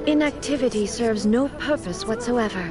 Inactivity serves no purpose whatsoever.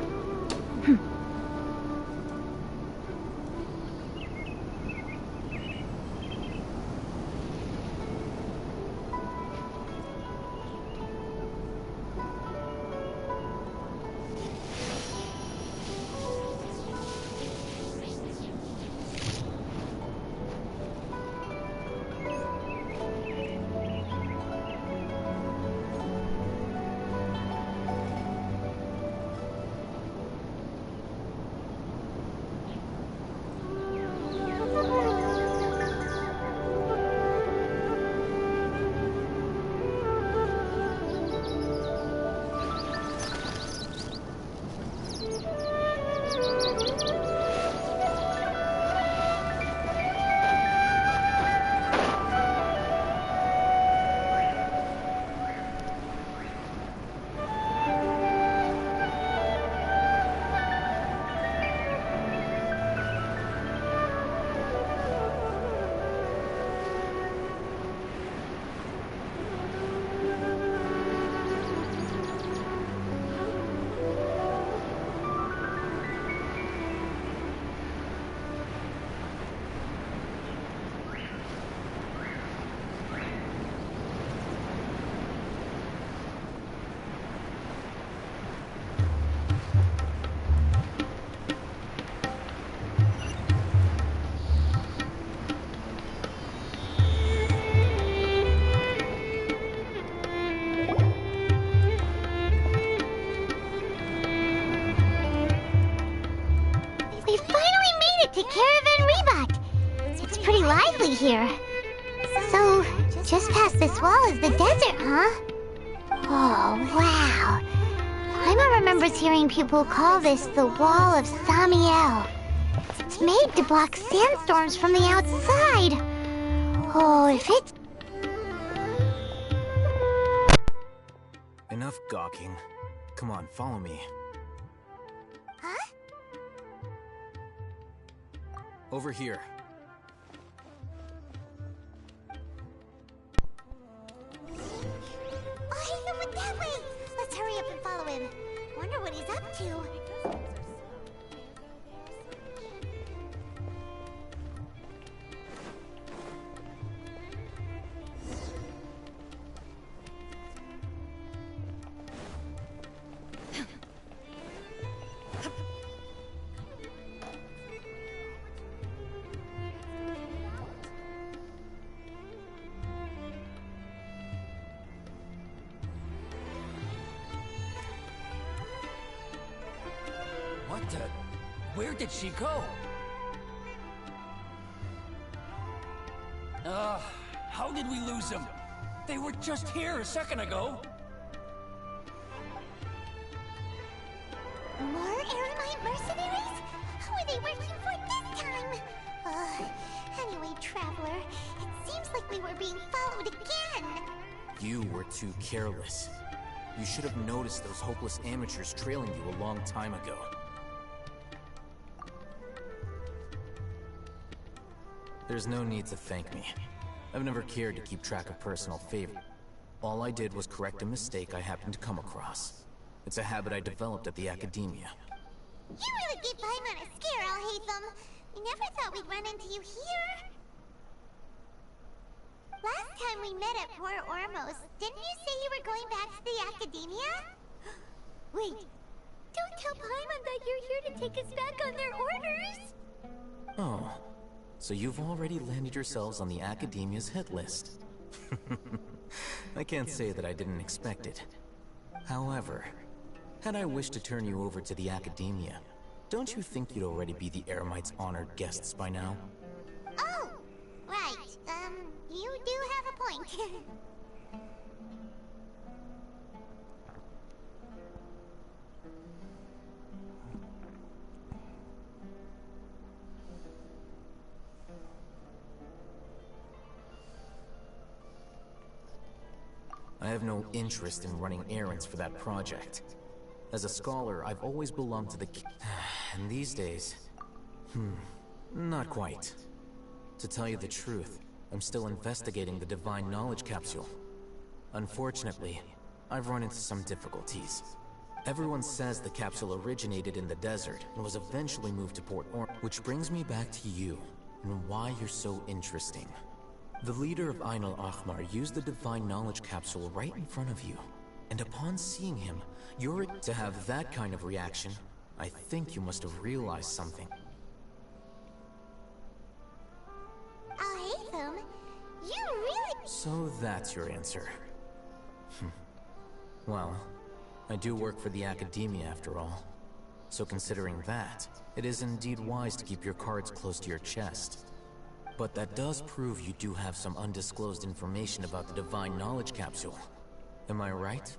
Here. So, just past this wall is the desert, huh? Oh, wow. Paimon remembers hearing people call this the Wall of Samiel. It's made to block sandstorms from the outside. Oh, if it's... Enough gawking. Come on, follow me. Huh? Over here. That way! Let's hurry up and follow him. Wonder what he's up to. Where did she go? How did we lose them? They were just here a second ago. More Eremite mercenaries? Who are they working for this time? Anyway, Traveler, it seems like we were being followed again. You were too careless. You should have noticed those hopeless amateurs trailing you a long time ago. There's no need to thank me. I've never cared to keep track of personal favor. All I did was correct a mistake I happened to come across. It's a habit I developed at the Academia. You really gave Paimon a scare, Al-Haytham. We never thought we'd run into you here. Last time we met at Port Ormos, didn't you say you were going back to the Academia? Wait, don't tell Paimon that you're here to take us back on their orders! Oh. So you've already landed yourselves on the Academia's hit list. I can't say that I didn't expect it. However, had I wished to turn you over to the Academia, don't you think you'd already be the Eremites' honored guests by now? Oh, right. You do have a point. I have no interest in running errands for that project. As a scholar, I've always belonged to the and these days, not quite. To tell you the truth, I'm still investigating the Divine Knowledge Capsule. Unfortunately, I've run into some difficulties. Everyone says the capsule originated in the desert and was eventually moved to Port Orange, which brings me back to you and why you're so interesting. The leader of Ain al-Ahmar used the Divine Knowledge Capsule right in front of you, and upon seeing him, you're to have that kind of reaction. I think you must have realized something. Oh, Haytham, you really... So that's your answer. Well, I do work for the Academia after all. So considering that, it is indeed wise to keep your cards close to your chest. But that does prove you do have some undisclosed information about the Divine Knowledge Capsule. Am I right?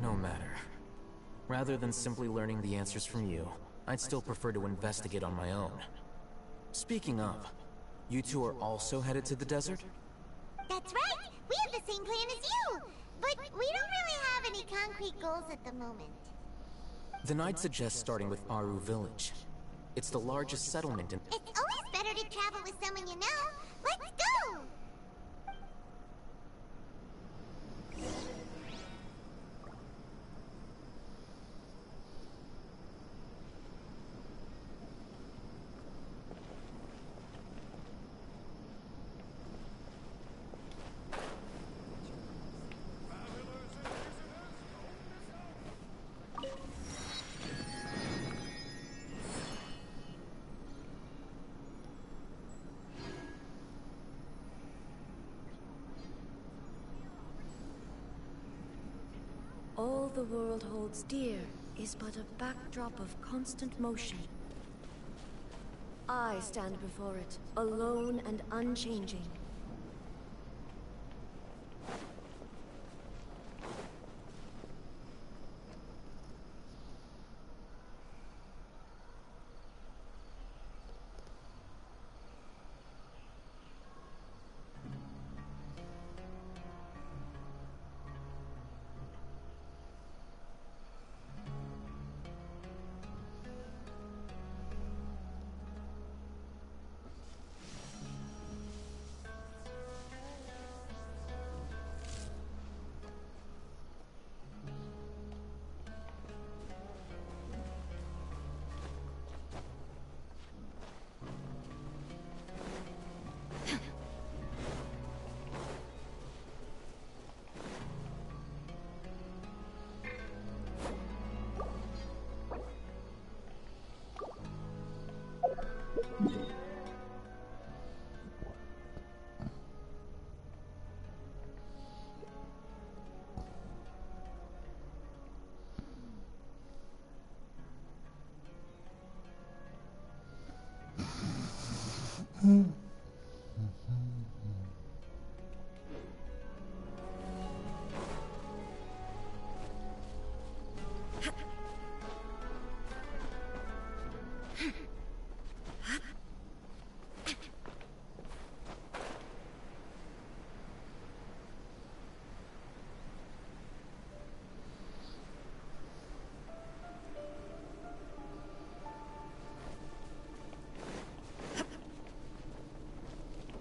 No matter. Rather than simply learning the answers from you, I'd still prefer to investigate on my own. Speaking of, you two are also headed to the desert? That's right! We have the same plan as you! But we don't really have any concrete goals at the moment. Then I'd suggest starting with Aru Village. It's the largest settlement in... It's always better to travel with someone you know. Let's go! All the world holds dear is but a backdrop of constant motion. I stand before it, alone and unchanging.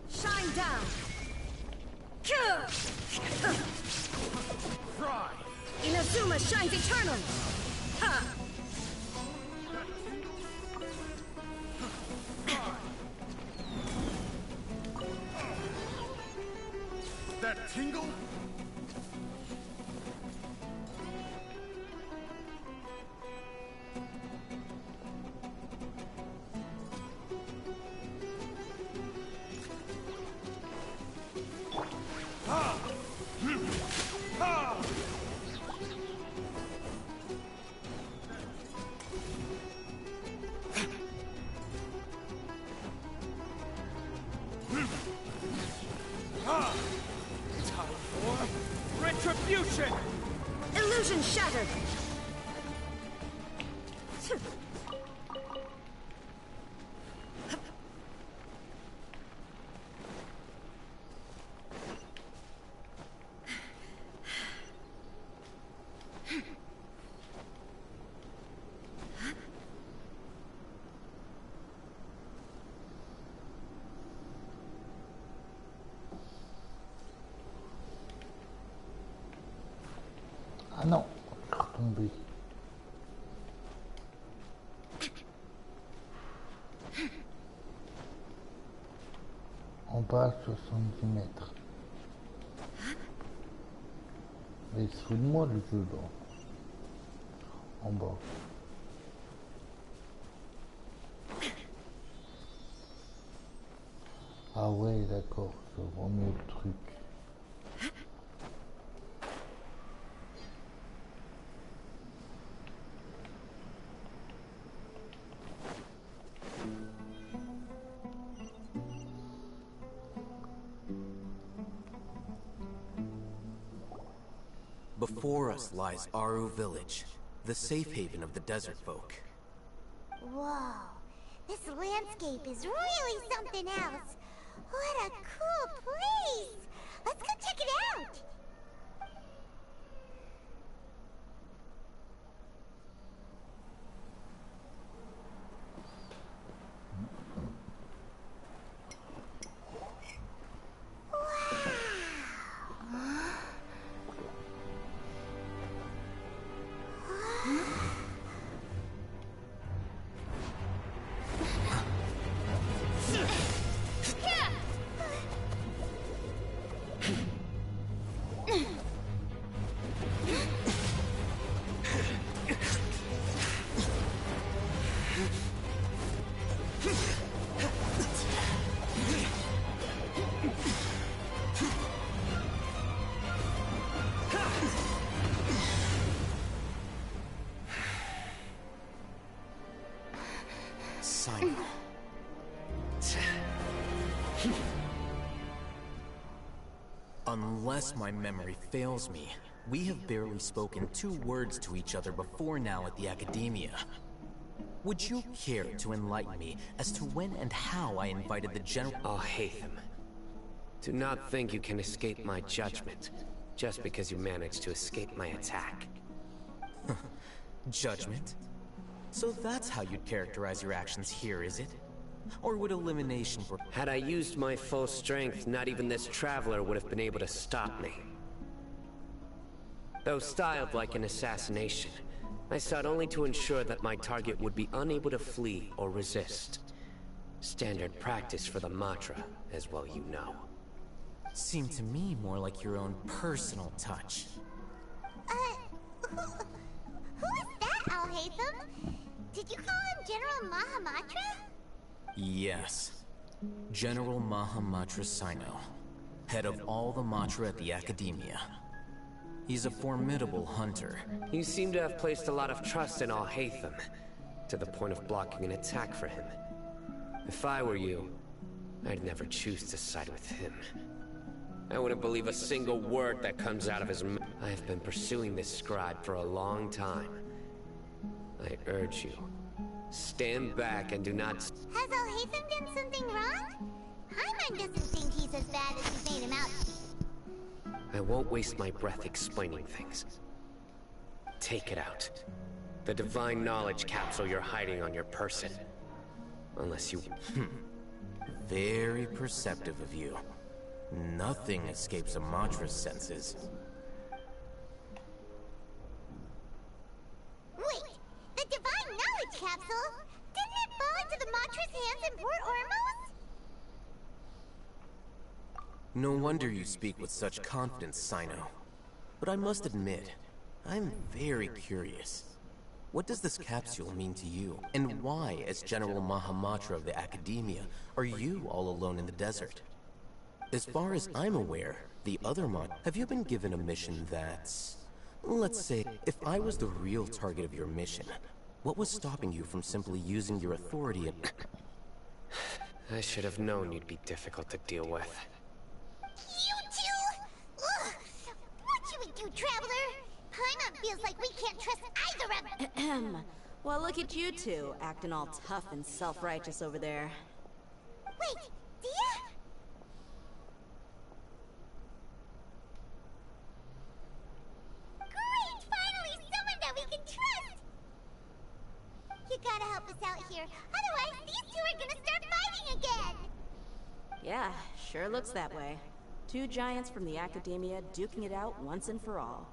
Shine down! Fry! Inazuma shines eternal! Ha! That tingle? Time for retribution! Illusion shattered! Ah non, je suis retombé. En bas, 70 mètres. Mais il se fout de moi le jeu là. En bas. Ah ouais, d'accord, je vois mieux le truc. Before us lies Aru Village, the safe haven of the desert folk. Whoa, this landscape is really something else. What a cool place! Let's go check it out! Unless my memory fails me, we have barely spoken 2 words to each other before now at the Academia. Would you care to enlighten me as to when and how I invited the General— Oh, Hatham. Do not think you can escape my judgment, just because you managed to escape my attack. Judgment? So that's how you'd characterize your actions here, is it? Or would elimination— Had I used my full strength, not even this traveler would have been able to stop me. Though styled like an assassination, I sought only to ensure that my target would be unable to flee or resist. Standard practice for the Matra, as well you know. Seemed to me more like your own personal touch. Who is that, Al-Haytham? Did you call him General Mahamatra? Yes. General Mahamatra Sino, head of all the Matra at the Academia. He's a formidable hunter. You seem to have placed a lot of trust in Al-Haytham, to the point of blocking an attack for him. If I were you, I'd never choose to side with him. I wouldn't believe a single word that comes out of his mouth. I have been pursuing this scribe for a long time. I urge you, stand back and do not— Has Al-Haytham done something wrong? Paimon doesn't think he's as bad as you made him out to be. I won't waste my breath explaining things. Take it out. The divine knowledge capsule you're hiding on your person. Unless you— Very perceptive of you. Nothing escapes a Matra's senses. Wait, the divine knowledge capsule? Didn't it fall into the Matra's hands in Port Ormos? No wonder you speak with such confidence, Sino. But I must admit, I'm very curious. What does this capsule mean to you? And why, as General Mahamatra of the Academia, are you all alone in the desert? As far as I'm aware, the other have you been given a mission that's— let's say, if I was the real target of your mission, what was stopping you from simply using your authority and— I should have known you'd be difficult to deal with. You two? Ugh! What should we do, Traveler? Paimon feels like we can't trust either of them. Well, look at you two, acting all tough and self-righteous over there. Wait, Dia? Great! Finally, someone that we can trust! You gotta help us out here, otherwise these two are gonna start fighting again! Yeah, sure looks that way. 2 giants from the Academia duking it out once and for all.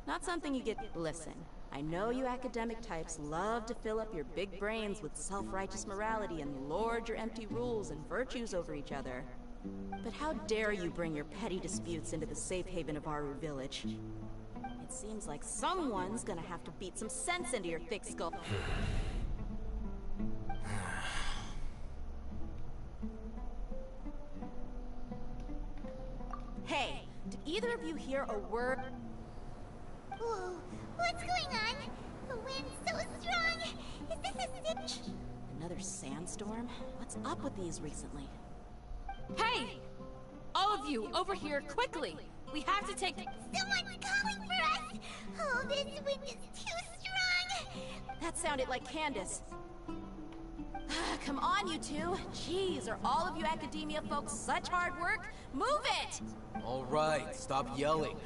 Not something you get... Listen, I know you academic types love to fill up your big brains with self-righteous morality and lord your empty rules and virtues over each other. But how dare you bring your petty disputes into the safe haven of Aru Village? It seems like someone's gonna have to beat some sense into your thick skull. Hey, did either of you hear a word? Whoa, what's going on? The wind's so strong. Is this a stitch? Another sandstorm? What's up with these recently? Hey! All of you, over here, quickly! We have to take... Someone's calling for us! Oh, this wind is too strong! That sounded like Candace. Come on, you two. Jeez, are all of you academia folks such hard work? Move it! All right, stop yelling.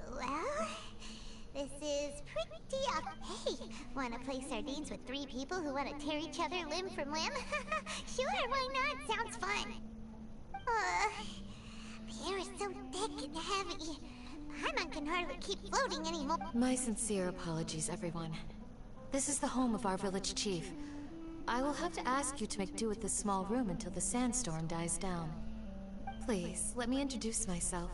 Well, this is pretty up. Hey, wanna play sardines with 3 people who wanna tear each other limb from limb? Sure, why not? Sounds fun. The air is so thick and heavy. Paimon can hardly keep floating anymore. My sincere apologies, everyone. This is the home of our village chief. I will have to ask you to make do with this small room until the sandstorm dies down. Please, let me introduce myself.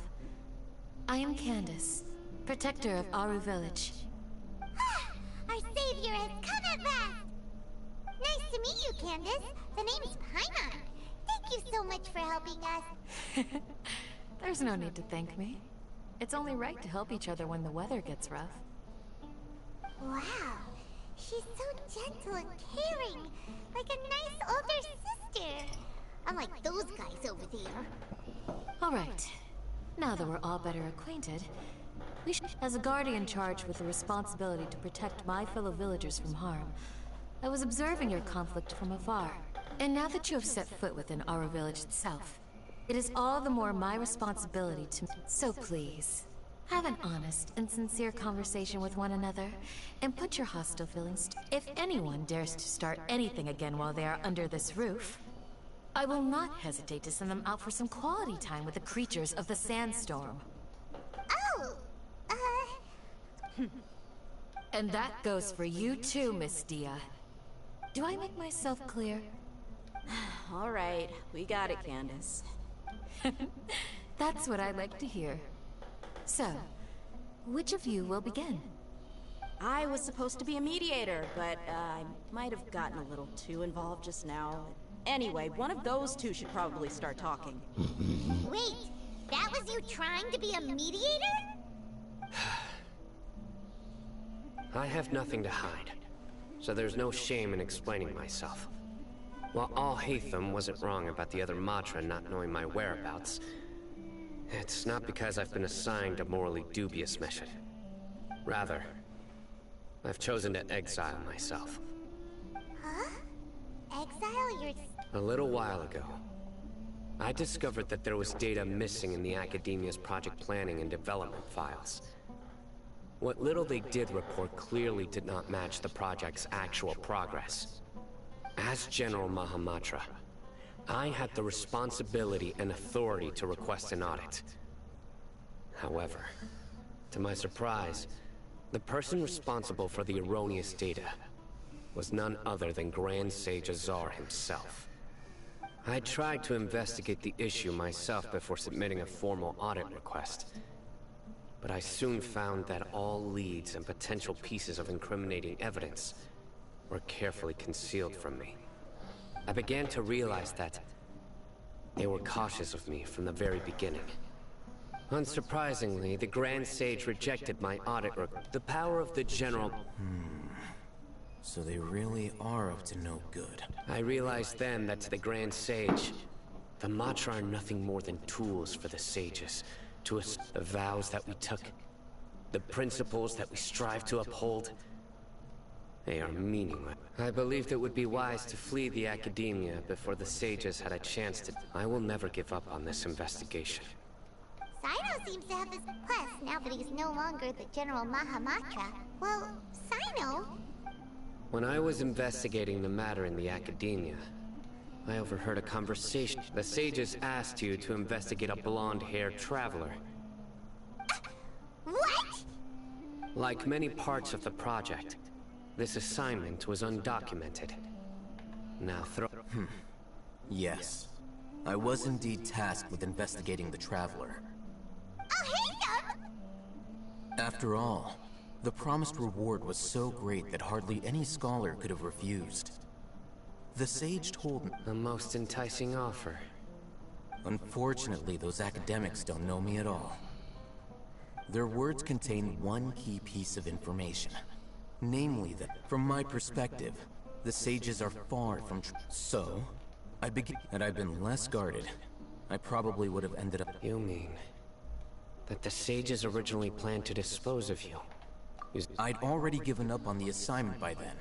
I am Candace, protector of Aru Village. Our savior has come at last! Nice to meet you, Candace. The name's Paimon. Thank you so much for helping us. There's no need to thank me. It's only right to help each other when the weather gets rough. Wow, she's so gentle and caring, like a nice older sister. Unlike those guys over there. All right. Now that we're all better acquainted, we should... As a guardian charged with the responsibility to protect my fellow villagers from harm, I was observing your conflict from afar. And now that you have set foot within our village itself, it is all the more my responsibility to... So please, have an honest and sincere conversation with one another, and put your hostile feelings to... If anyone dares to start anything again while they are under this roof, I will not hesitate to send them out for some quality time with the creatures of the sandstorm. Oh, And that goes for you too, Miss Dia. Do I make myself clear? All right, we got it, Candace. That's what I like to hear. So, which of you will begin? I was supposed to be a mediator, but I might have gotten a little too involved just now. Anyway, one of those two should probably start talking. wait, that was you trying to be a mediator? I have nothing to hide, so there's no shame in explaining myself. While all Hatham wasn't wrong about the other Matra not knowing my whereabouts, it's not because I've been assigned a morally dubious mission. Rather, I've chosen to exile myself. Huh? Exile your... A little while ago, I discovered that there was data missing in the Academia's project planning and development files. What little they did report clearly did not match the project's actual progress. As General Mahamatra, I had the responsibility and authority to request an audit. However, to my surprise, the person responsible for the erroneous data was none other than Grand Sage Azar himself. I tried to investigate the issue myself before submitting a formal audit request, but I soon found that all leads and potential pieces of incriminating evidence were carefully concealed from me. I began to realize that they were cautious of me from the very beginning. Unsurprisingly, the Grand Sage rejected my audit request. The power of the General... So they really are up to no good. I realized then that to the Grand Sage, the Matra are nothing more than tools for the sages. To us, the vows that we took, the principles that we strive to uphold, they are meaningless. I believed it would be wise to flee the academia before the sages had a chance to... I will never give up on this investigation. Sino seems to have this... Plus, now that he's no longer the General Mahamatra, well, Sino... When I was investigating the matter in the academia, I overheard a conversation. The sages asked you to investigate a blonde-haired traveler. What? Like many parts of the project, this assignment was undocumented. Now Yes. I was indeed tasked with investigating the traveler. I'll hate them! After all, the promised reward was so great that hardly any scholar could have refused. The sage told me... A most enticing offer. Unfortunately, those academics don't know me at all. Their words contain one key piece of information. Namely that, from my perspective, the sages are far from so, had I been less guarded, I probably would have ended up... You mean that the sages originally planned to dispose of you? I'd already given up on the assignment by then.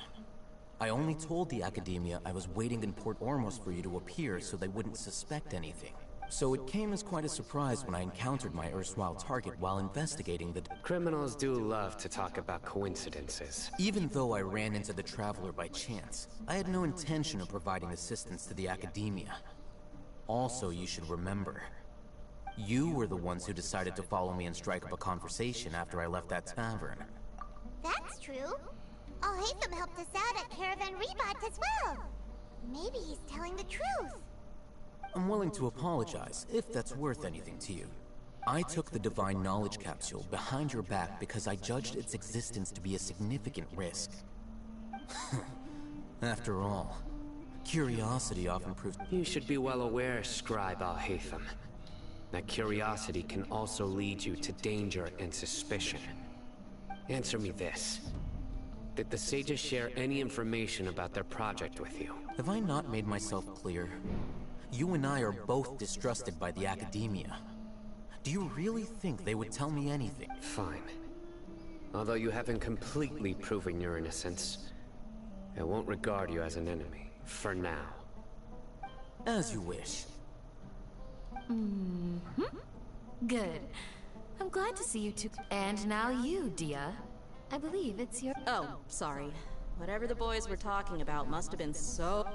I only told the academia I was waiting in Port Ormos for you to appear so they wouldn't suspect anything. So it came as quite a surprise when I encountered my erstwhile target while investigating the... Criminals do love to talk about coincidences. Even though I ran into the Traveler by chance, I had no intention of providing assistance to the academia. Also, you should remember, you were the ones who decided to follow me and strike up a conversation after I left that tavern. That's true. Al-Haytham helped us out at Caravan Rebot as well. Maybe he's telling the truth. I'm willing to apologize, if that's worth anything to you. I took the Divine Knowledge Capsule behind your back because I judged its existence to be a significant risk. After all, curiosity often proves... You should be well aware, Scribe Al-Haytham, that curiosity can also lead you to danger and suspicion. Answer me this. Did the sages share any information about their project with you? Have I not made myself clear? You and I are both distrusted by the academia. Do you really think they would tell me anything? Fine. Although you haven't completely proven your innocence, I won't regard you as an enemy, for now. As you wish. Good. I'm glad to see you two. And now you, Dia. I believe it's your... Oh, sorry. Whatever the boys were talking about must have been so...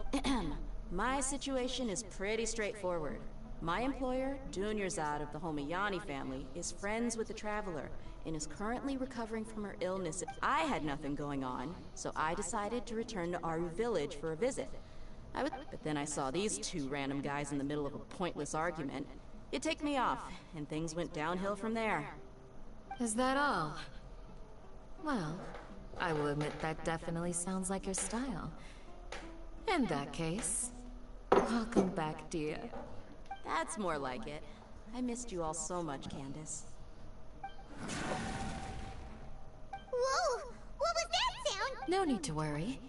My situation is pretty straightforward. My employer, Dunyarzad of the Homayani family, is friends with the Traveler and is currently recovering from her illness. I had nothing going on, so I decided to return to Aru village for a visit. But then I saw these two random guys in the middle of a pointless argument. It ticked me off, and things went downhill from there. Is that all? Well, I will admit that definitely sounds like your style. In that case, welcome back, Dia. That's more like it. I missed you all so much, Candace. Whoa! What was that sound? No need to worry.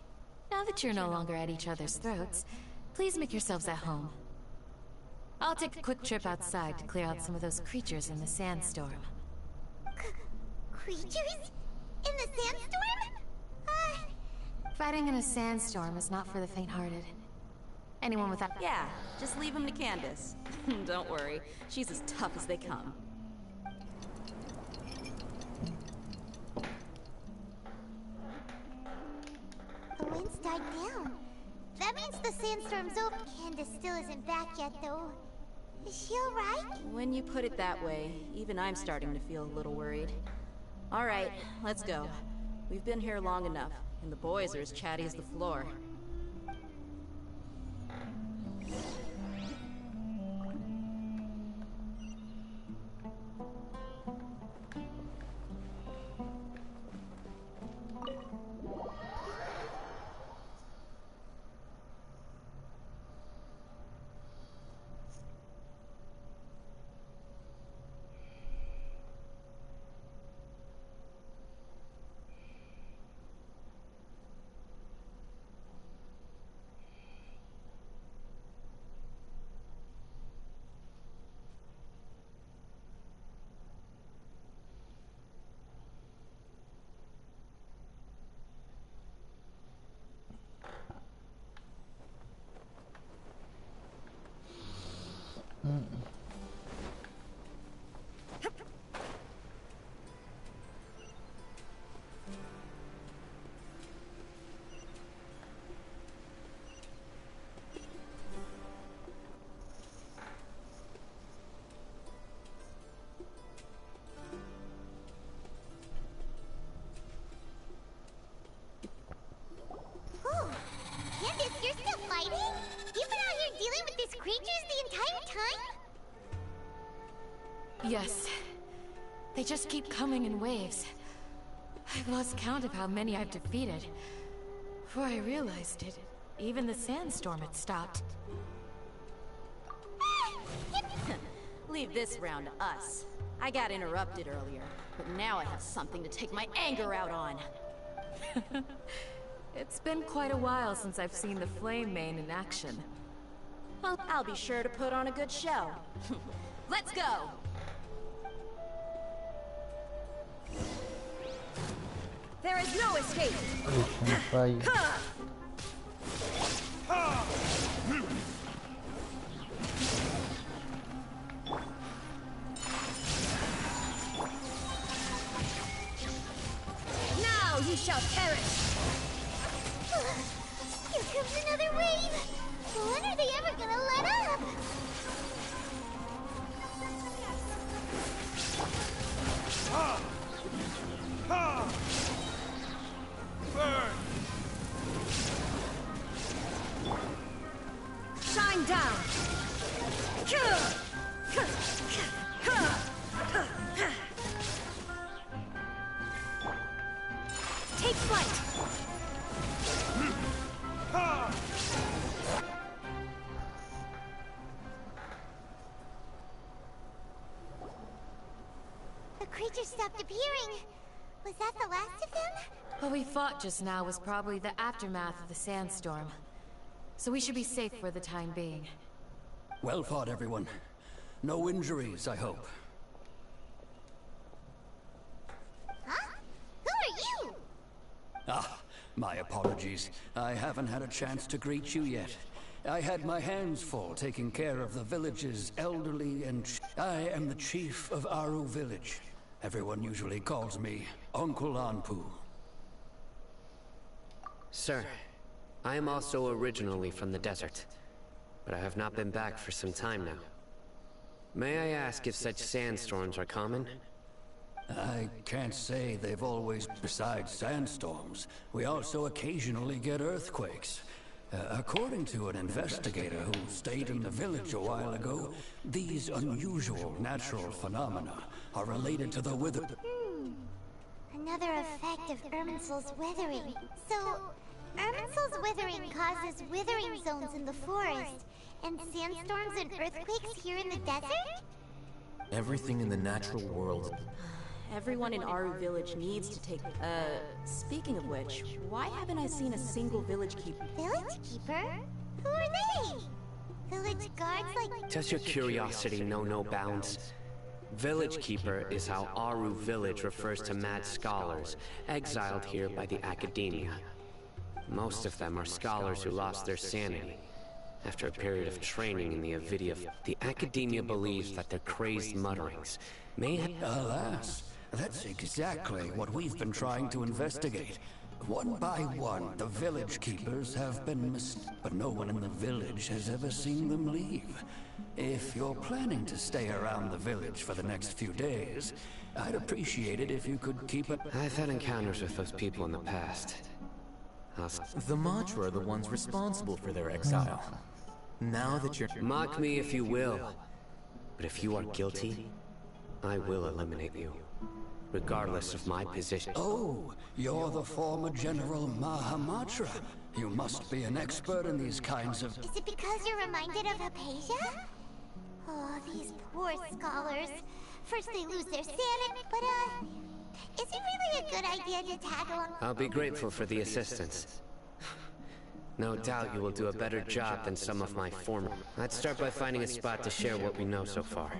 Now that you're no longer at each other's throats, please make yourselves at home. I'll take a quick trip outside to clear out some of those creatures in the sandstorm. Creatures? In the sandstorm? Fighting in a sandstorm is not for the faint-hearted. Anyone without... Yeah, just leave him to Candace. Don't worry, she's as tough as they come. The wind's died down. That means the sandstorm's over. Candace still isn't back yet, though. Is she alright? When you put it that way, even I'm starting to feel a little worried. Alright, let's go. We've been here long enough, and the boys are as chatty as the floor. dealing with these creatures the entire time? Yes. They just keep coming in waves. I've lost count of how many I've defeated. Before I realized it, even the sandstorm had stopped. Leave this round to us. I got interrupted earlier, but now I have something to take my anger out on. It's been quite a while since I've seen the Flame Mane in action. I'll be sure to put on a good show. Let's go! There is no escape! Allez, Now you shall perish! Here comes another wave! When are they ever gonna let up? Burn! Shine down! Take flight! The creature stopped appearing. Was that the last of them? What we fought just now was probably the aftermath of the sandstorm. So we should be safe for the time being. Well fought, everyone. No injuries, I hope. Huh? Who are you? Ah, my apologies. I haven't had a chance to greet you yet. I had my hands full taking care of the village's elderly and... I am the chief of Aru village. Everyone usually calls me Uncle Anpu. Sir, I am also originally from the desert, but I have not been back for some time now. May I ask if such sandstorms are common? I can't say they've always... Besides sandstorms, we also occasionally get earthquakes. According to an investigator who stayed in the village a while ago, these unusual natural phenomena are related to the wither... Another effect of Irminsul's withering. So, Irminsul's withering causes withering zones in the forest, and sandstorms and earthquakes here in the desert? Everything in the natural world. Everyone in Aru village needs to take... speaking of which, why haven't I seen a single village keeper? Village keeper? Who are they? Village guards like... Does your curiosity know no bounds? Village Keeper is how Aru village refers to mad scholars, exiled here by the Academia. Most of them are scholars who lost their sanity after a period of training in the Avidia. The Academia believes that their crazed mutterings may have... Alas, that's exactly what we've been trying to investigate. One by one, the village keepers have been but no one in the village has ever seen them leave. If you're planning to stay around the village for the next few days, I'd appreciate it if you could keep it... I've had encounters with those people in the past. The Matra are the ones responsible for their exile. Now that you're... Mock me if you will, but if you are guilty, I will eliminate you, regardless of my position. Oh, you're the former General Mahamatra. You must be an expert in these kinds of... Is it because you're reminded of Hypatia? Oh, these poor scholars. First they lose their sanity, but is it really a good idea to tag along? I'll be grateful for the assistance. No doubt you will do a better job than some of my former... Let's start by finding a spot to share what we know so far.